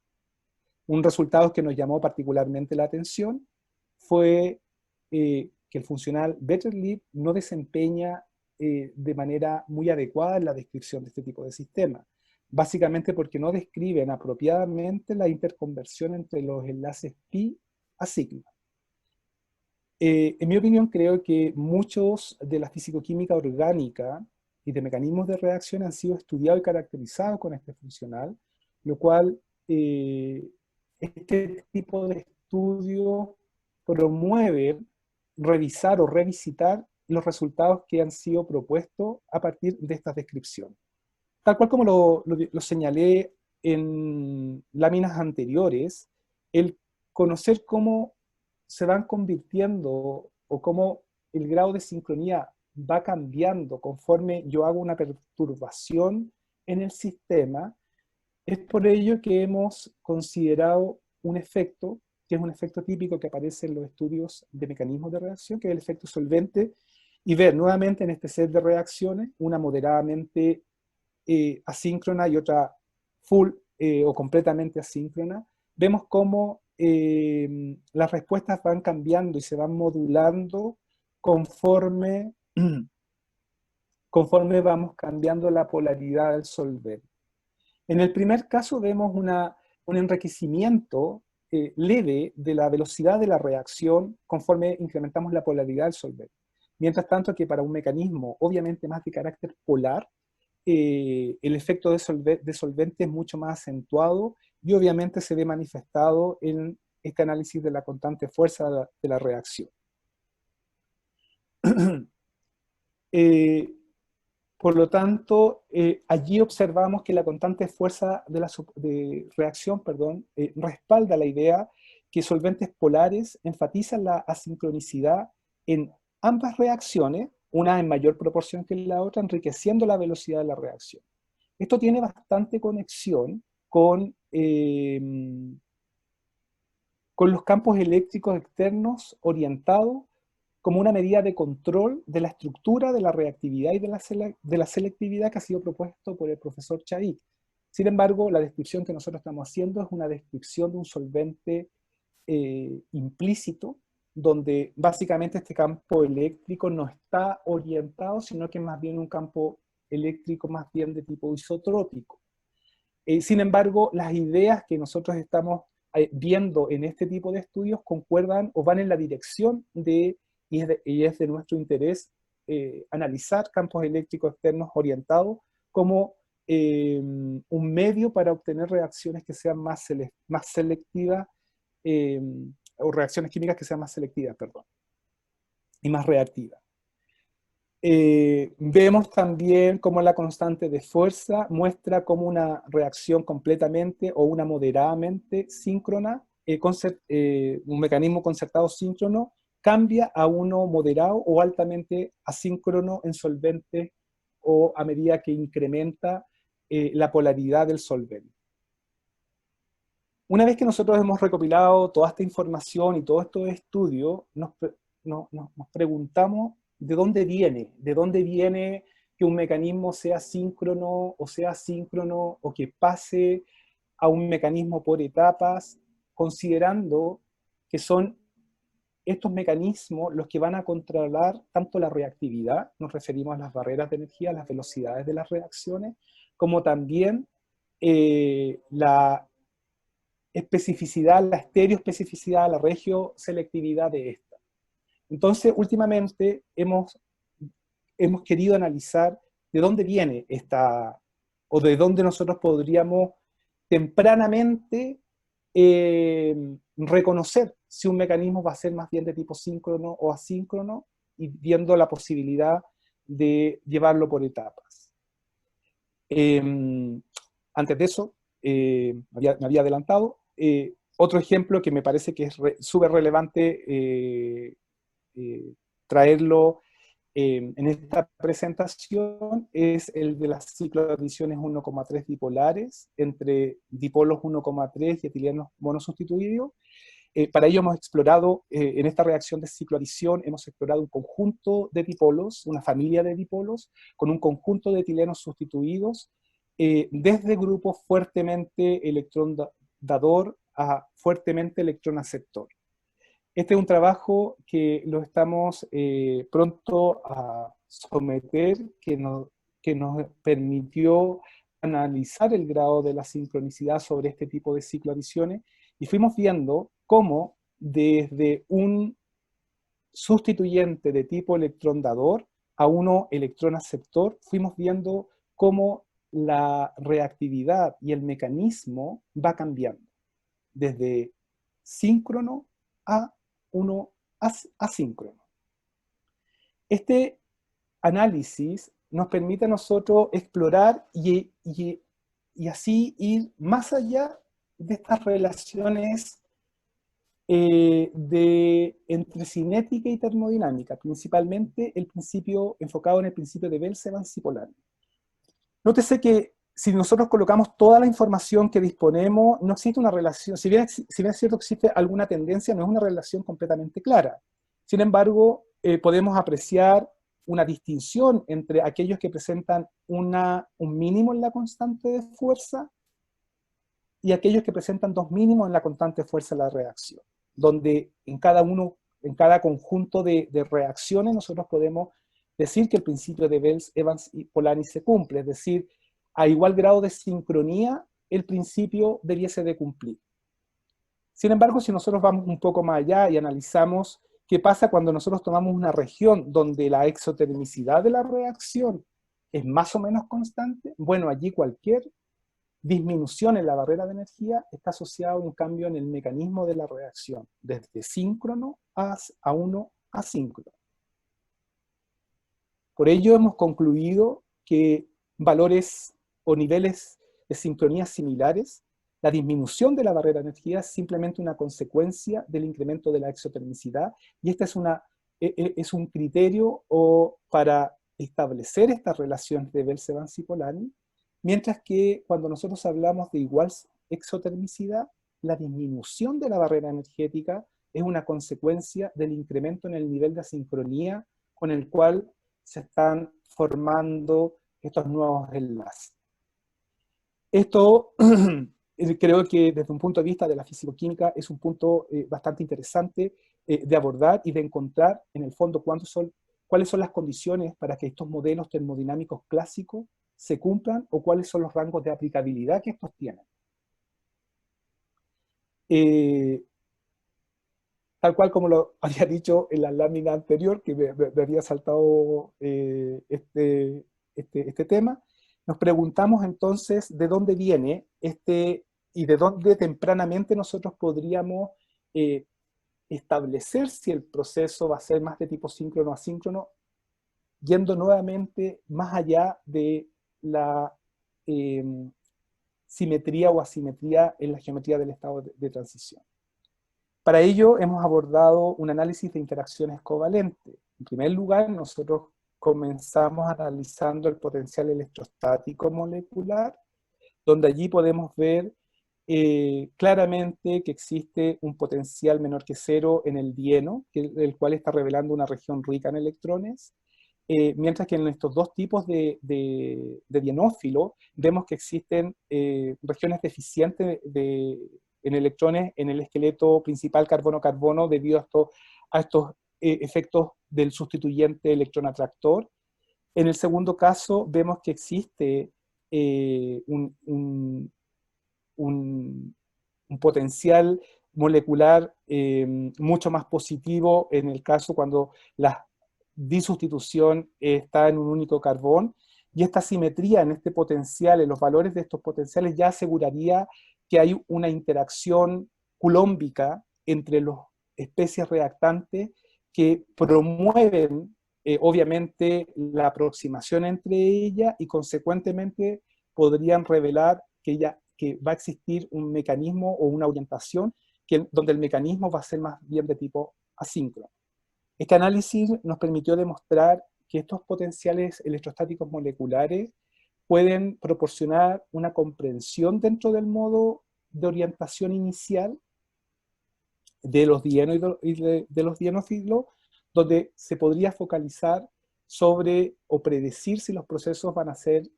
Un resultado que nos llamó particularmente la atención fue que el funcional BetterLib no desempeña de manera muy adecuada en la descripción de este tipo de sistema, básicamente porque no describen apropiadamente la interconversión entre los enlaces pi a sigma. En mi opinión, creo que muchos de la fisicoquímica orgánica y de mecanismos de reacción han sido estudiados y caracterizados con este funcional, lo cual este tipo de estudios promueve revisar o revisitar los resultados que han sido propuestos a partir de estas descripciones. Tal cual como lo señalé en láminas anteriores, el conocer cómo se van convirtiendo o cómo el grado de sincronía va cambiando conforme yo hago una perturbación en el sistema, es por ello que hemos considerado un efecto, que es un efecto típico que aparece en los estudios de mecanismos de reacción, que es el efecto solvente, y ver nuevamente en este set de reacciones, una moderadamente asíncrona y otra full o completamente asíncrona, vemos cómo las respuestas van cambiando y se van modulando conforme vamos cambiando la polaridad del solvente. En el primer caso vemos un enriquecimiento leve de la velocidad de la reacción conforme incrementamos la polaridad del solvente. Mientras tanto que para un mecanismo obviamente más de carácter polar, el efecto de solvente es mucho más acentuado y obviamente se ve manifestado en este análisis de la constante fuerza de la reacción. Por lo tanto, allí observamos que la constante fuerza de reacción respalda la idea que solventes polares enfatizan la asincronicidad en ambas reacciones, una en mayor proporción que la otra, enriqueciendo la velocidad de la reacción. Esto tiene bastante conexión con los campos eléctricos externos orientados como una medida de control de la estructura de la reactividad y de la selectividad que ha sido propuesto por el profesor Chait. Sin embargo, la descripción que nosotros estamos haciendo es una descripción de un solvente implícito, donde básicamente este campo eléctrico no está orientado, sino que es más bien un campo eléctrico más bien de tipo isotrópico. Sin embargo, las ideas que nosotros estamos viendo en este tipo de estudios concuerdan o van en la dirección de, y es de nuestro interés, analizar campos eléctricos externos orientados como un medio para obtener reacciones que sean más selectivas, o reacciones químicas que sean más selectivas, perdón, y más reactivas. Vemos también cómo la constante de fuerza muestra cómo una reacción completamente o una moderadamente síncrona, un mecanismo concertado síncrono, cambia a uno moderado o altamente asíncrono en solventes o a medida que incrementa la polaridad del solvente. Una vez que nosotros hemos recopilado toda esta información y todos estos estudios, nos preguntamos de dónde viene que un mecanismo sea síncrono o sea asíncrono o que pase a un mecanismo por etapas, considerando que son estos mecanismos los que van a controlar tanto la reactividad, nos referimos a las barreras de energía, las velocidades de las reacciones, como también la especificidad, la estereoespecificidad, la regioselectividad de esta. Entonces, últimamente hemos querido analizar de dónde viene esta, o de dónde nosotros podríamos tempranamente reconocer si un mecanismo va a ser más bien de tipo síncrono o asíncrono, y viendo la posibilidad de llevarlo por etapas. Antes de eso, me había adelantado, otro ejemplo que me parece que es súper relevante traerlo en esta presentación es el de las cicloadiciones 1,3 dipolares entre dipolos 1,3 y etilianos monosustituidos. Para ello hemos explorado, en esta reacción de cicloadición, hemos explorado un conjunto de dipolos, una familia de dipolos, con un conjunto de etilenos sustituidos, desde grupos fuertemente electrón dador a fuertemente electrón aceptor. Este es un trabajo que lo estamos pronto a someter, que nos permitió analizar el grado de la sincronicidad sobre este tipo de cicloadiciones, y fuimos viendo cómo desde un sustituyente de tipo electrón dador a uno electrón aceptor, fuimos viendo cómo la reactividad y el mecanismo va cambiando, desde síncrono a uno asíncrono. Este análisis nos permite a nosotros explorar y así ir más allá de estas relaciones entre cinética y termodinámica, principalmente el principio enfocado en el principio de Bell-Evans y Polanyi. Nótese que si nosotros colocamos toda la información que disponemos, no existe una relación, si bien es cierto que existe alguna tendencia, no es una relación completamente clara. Sin embargo, podemos apreciar una distinción entre aquellos que presentan un mínimo en la constante de fuerza y aquellos que presentan dos mínimos en la constante de fuerza de la reacción, donde en cada conjunto de reacciones nosotros podemos decir que el principio de Bell, Evans y Polanyi se cumple, es decir, a igual grado de sincronía el principio debiese de cumplir. Sin embargo, si nosotros vamos un poco más allá y analizamos qué pasa cuando nosotros tomamos una región donde la exotermicidad de la reacción es más o menos constante, bueno, allí cualquier disminución en la barrera de energía está asociada a un cambio en el mecanismo de la reacción, desde síncrono a uno asíncrono. Por ello hemos concluido que valores o niveles de sincronía similares, la disminución de la barrera de energía es simplemente una consecuencia del incremento de la exotermicidad, y esta es una es un criterio o para establecer estas relaciones de Bell-Sevans-Cipollani, mientras que cuando nosotros hablamos de igual exotermicidad, la disminución de la barrera energética es una consecuencia del incremento en el nivel de asincronía con el cual se están formando estos nuevos enlaces. Esto creo que desde un punto de vista de la fisicoquímica es un punto bastante interesante de abordar y de encontrar en el fondo cuáles son las condiciones para que estos modelos termodinámicos clásicos se cumplan o cuáles son los rangos de aplicabilidad que estos tienen. Tal cual como lo había dicho en la lámina anterior, que me había saltado este tema, nos preguntamos entonces de dónde viene y de dónde tempranamente nosotros podríamos establecer si el proceso va a ser más de tipo síncrono o asíncrono, yendo nuevamente más allá de la simetría o asimetría en la geometría del estado de transición. Para ello hemos abordado un análisis de interacciones covalentes. En primer lugar, nosotros comenzamos analizando el potencial electrostático molecular, donde allí podemos ver claramente que existe un potencial menor que cero en el dieno, el cual está revelando una región rica en electrones, mientras que en estos dos tipos de dienófilo vemos que existen regiones deficientes en electrones en el esqueleto principal carbono-carbono debido a estos efectos del sustituyente electrón atractor. En el segundo caso vemos que existe un potencial molecular mucho más positivo en el caso cuando la disustitución está en un único carbón, y esta simetría en este potencial, en los valores de estos potenciales, ya aseguraría que hay una interacción coulombica entre las especies reactantes que promueven obviamente la aproximación entre ellas y consecuentemente podrían revelar que va a existir un mecanismo o una orientación donde el mecanismo va a ser más bien de tipo asíncrono. Este análisis nos permitió demostrar que estos potenciales electrostáticos moleculares pueden proporcionar una comprensión dentro del modo de orientación inicial de los dienos y de los dienófilos, donde se podría focalizar sobre o predecir si los procesos van a ser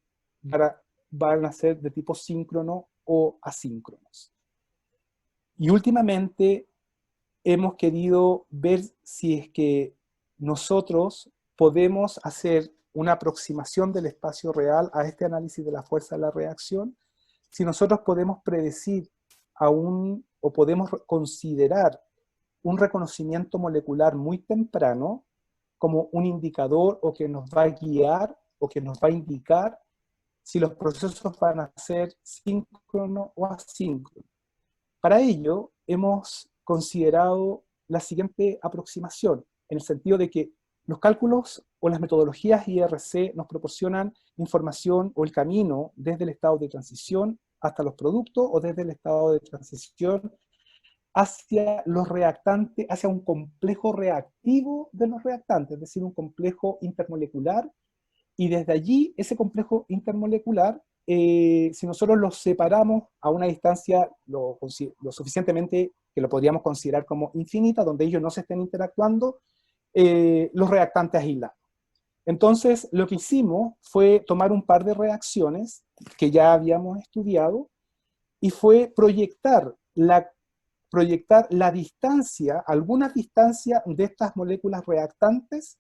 de tipo síncrono o asíncronos. Y últimamente hemos querido ver si es que nosotros podemos hacer una aproximación del espacio real a este análisis de la fuerza de la reacción, si nosotros podemos predecir o podemos considerar un reconocimiento molecular muy temprano como un indicador o que nos va a guiar o que nos va a indicar si los procesos van a ser síncrono o asíncrono. Para ello, hemos considerado la siguiente aproximación, en el sentido de que los cálculos o las metodologías IRC nos proporcionan información o el camino desde el estado de transición hasta los productos o desde el estado de transición hacia los reactantes, hacia un complejo reactivo de los reactantes, es decir, un complejo intermolecular, y desde allí, ese complejo intermolecular, si nosotros los separamos a una distancia lo suficientemente que lo podríamos considerar como infinita, donde ellos no se estén interactuando, los reactantes aislados. Entonces, lo que hicimos fue tomar un par de reacciones que ya habíamos estudiado y fue proyectar la distancia, algunas distancias de estas moléculas reactantes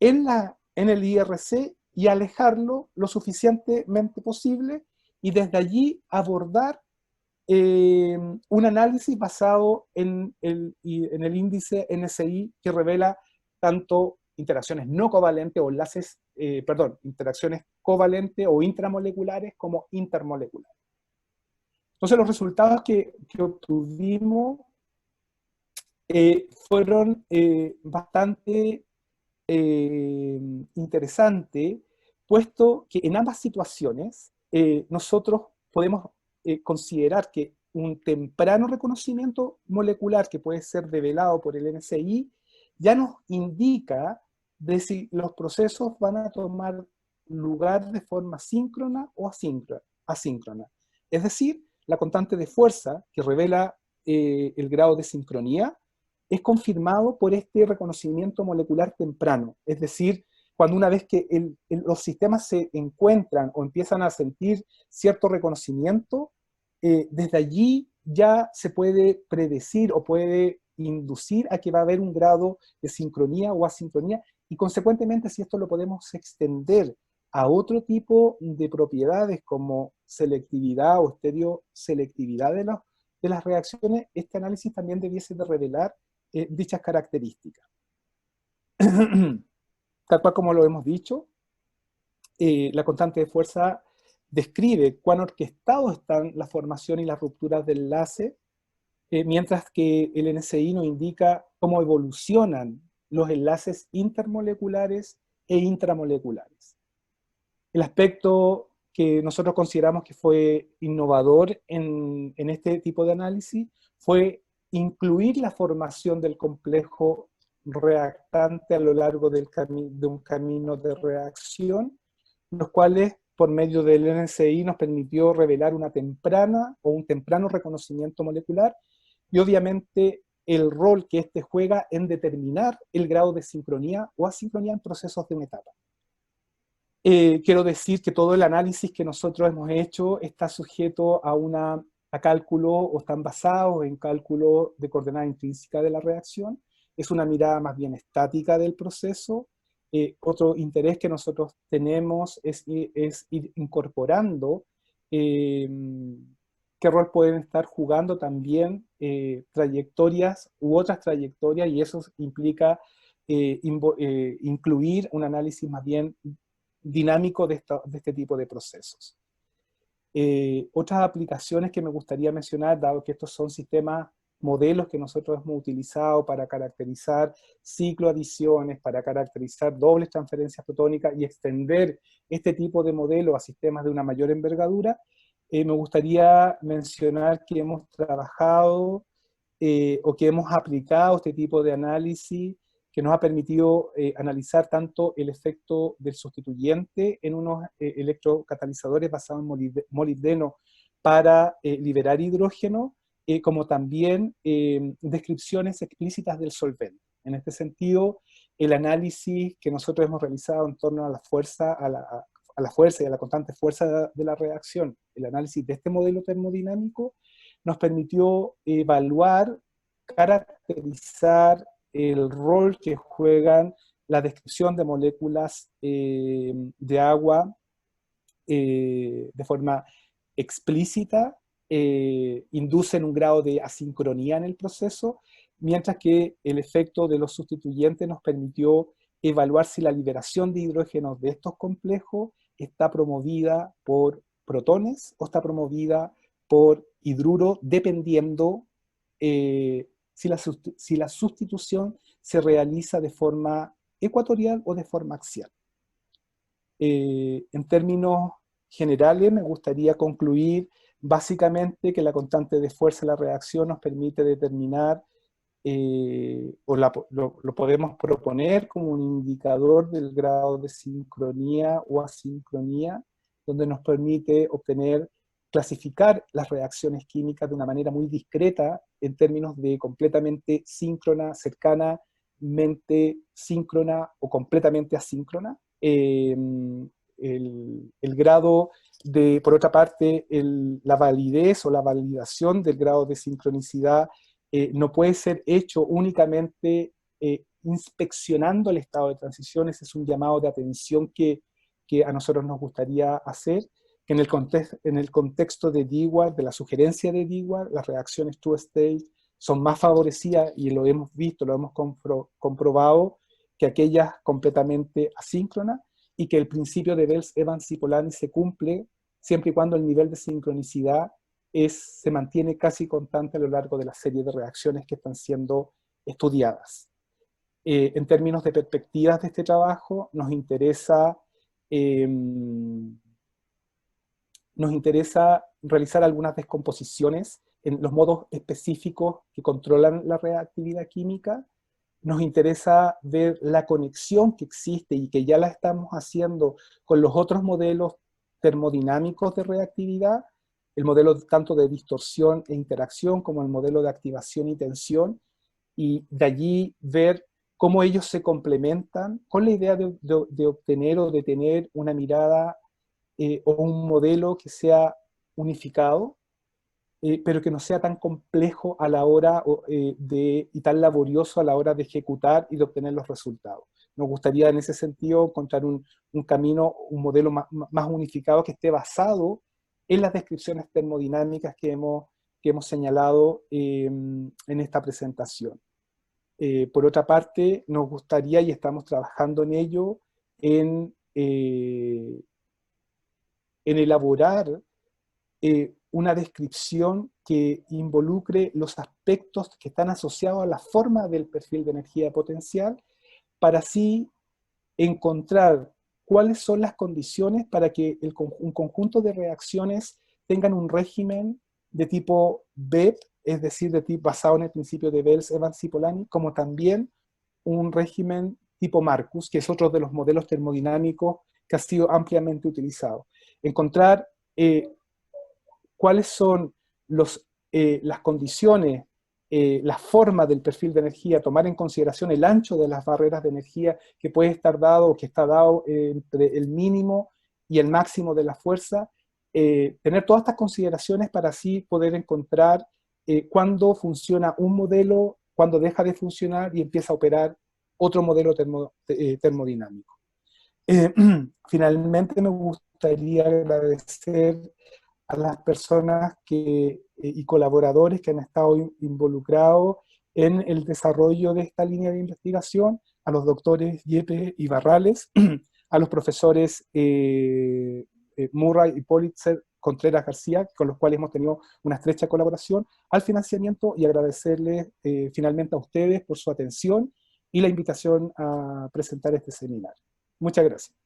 en el IRC y alejarlo lo suficientemente posible y desde allí abordar un análisis basado en el índice NSI que revela tanto interacciones no covalentes o enlaces, interacciones covalentes o intramoleculares como intermoleculares. Entonces los resultados que obtuvimos fueron bastante interesantes, puesto que en ambas situaciones nosotros podemos considerar que un temprano reconocimiento molecular que puede ser develado por el NSI ya nos indica de si los procesos van a tomar lugar de forma síncrona o asíncrona. Es decir, la constante de fuerza que revela el grado de sincronía es confirmado por este reconocimiento molecular temprano. Es decir, cuando una vez que los sistemas se encuentran o empiezan a sentir cierto reconocimiento, desde allí ya se puede predecir o puede inducir a que va a haber un grado de sincronía o asincronía, y consecuentemente si esto lo podemos extender a otro tipo de propiedades como selectividad o estereoselectividad de las reacciones, este análisis también debiese de revelar dichas características. Tal cual como lo hemos dicho, la constante de fuerza describe cuán orquestados están la formación y las rupturas del enlace, mientras que el NSI nos indica cómo evolucionan los enlaces intermoleculares e intramoleculares. El aspecto que nosotros consideramos que fue innovador en este tipo de análisis fue incluir la formación del complejo reactante a lo largo de un camino de reacción, los cuales por medio del NSI nos permitió revelar una temprana o un temprano reconocimiento molecular y obviamente el rol que éste juega en determinar el grado de sincronía o asincronía en procesos de una etapa. Quiero decir que todo el análisis que nosotros hemos hecho está sujeto a cálculo o están basados en cálculo de coordenada intrínseca de la reacción. Es una mirada más bien estática del proceso. Otro interés que nosotros tenemos es ir incorporando qué rol pueden estar jugando también trayectorias u otras trayectorias, y eso implica incluir un análisis más bien dinámico de este tipo de procesos. Otras aplicaciones que me gustaría mencionar, dado que estos son sistemas, modelos que nosotros hemos utilizado para caracterizar cicloadiciones, para caracterizar dobles transferencias fotónicas y extender este tipo de modelo a sistemas de una mayor envergadura, me gustaría mencionar que hemos trabajado o que hemos aplicado este tipo de análisis que nos ha permitido analizar tanto el efecto del sustituyente en unos electrocatalizadores basados en molibdeno para liberar hidrógeno, como también descripciones explícitas del solvente. En este sentido, el análisis que nosotros hemos realizado en torno a la fuerza, a la fuerza y a la constante fuerza de la reacción, el análisis de este modelo termodinámico, nos permitió evaluar, caracterizar el rol que juegan la descripción de moléculas de agua de forma explícita, inducen un grado de asincronía en el proceso, mientras que el efecto de los sustituyentes nos permitió evaluar si la liberación de hidrógenos de estos complejos está promovida por protones o está promovida por hidruro, dependiendo si la sustitución se realiza de forma ecuatorial o de forma axial. En términos generales, me gustaría concluir básicamente que la constante de fuerza de la reacción nos permite determinar, lo podemos proponer como un indicador del grado de sincronía o asincronía, donde nos permite clasificar las reacciones químicas de una manera muy discreta en términos de completamente síncrona, cercanamente síncrona o completamente asíncrona. El grado de, por otra parte, la validez o la validación del grado de sincronicidad no puede ser hecho únicamente inspeccionando el estado de transición. Ese es un llamado de atención que a nosotros nos gustaría hacer, que en el contexto de DWAR, de la sugerencia de DWAR, las reacciones two stage son más favorecidas, y lo hemos visto, lo hemos comprobado, que aquellas completamente asíncronas, y que el principio de Bels-Evans y Polanyi se cumple siempre y cuando el nivel de sincronicidad se mantiene casi constante a lo largo de la serie de reacciones que están siendo estudiadas. En términos de perspectivas de este trabajo, nos interesa realizar algunas descomposiciones en los modos específicos que controlan la reactividad química, nos interesa ver la conexión que existe y que ya la estamos haciendo con los otros modelos termodinámicos de reactividad, el modelo tanto de distorsión e interacción como el modelo de activación y tensión, y de allí ver cómo ellos se complementan con la idea de obtener o de tener una mirada o un modelo que sea unificado, pero que no sea tan complejo a la hora y tan laborioso a la hora de ejecutar y de obtener los resultados. Nos gustaría en ese sentido encontrar un camino, un modelo más unificado que esté basado en las descripciones termodinámicas que hemos señalado en esta presentación. Por otra parte, nos gustaría, y estamos trabajando en ello, en elaborar una descripción que involucre los aspectos que están asociados a la forma del perfil de energía potencial, para así encontrar cuáles son las condiciones para que un conjunto de reacciones tengan un régimen de tipo BEP, es decir, de tipo basado en el principio de Bells, Evans y Polanyi, como también un régimen tipo Marcus, que es otro de los modelos termodinámicos que ha sido ampliamente utilizado. Encontrar cuáles son las condiciones, la forma del perfil de energía, tomar en consideración el ancho de las barreras de energía que puede estar dado o que está dado entre el mínimo y el máximo de la fuerza, tener todas estas consideraciones para así poder encontrar cuándo funciona un modelo, cuándo deja de funcionar y empieza a operar otro modelo termodinámico. Finalmente me gustaría agradecer a las personas y colaboradores que han estado involucrados en el desarrollo de esta línea de investigación, a los doctores Yepes y Barrales, a los profesores Murray y Politzer Contreras García, con los cuales hemos tenido una estrecha colaboración, al financiamiento, y agradecerles finalmente a ustedes por su atención y la invitación a presentar este seminario. Muchas gracias.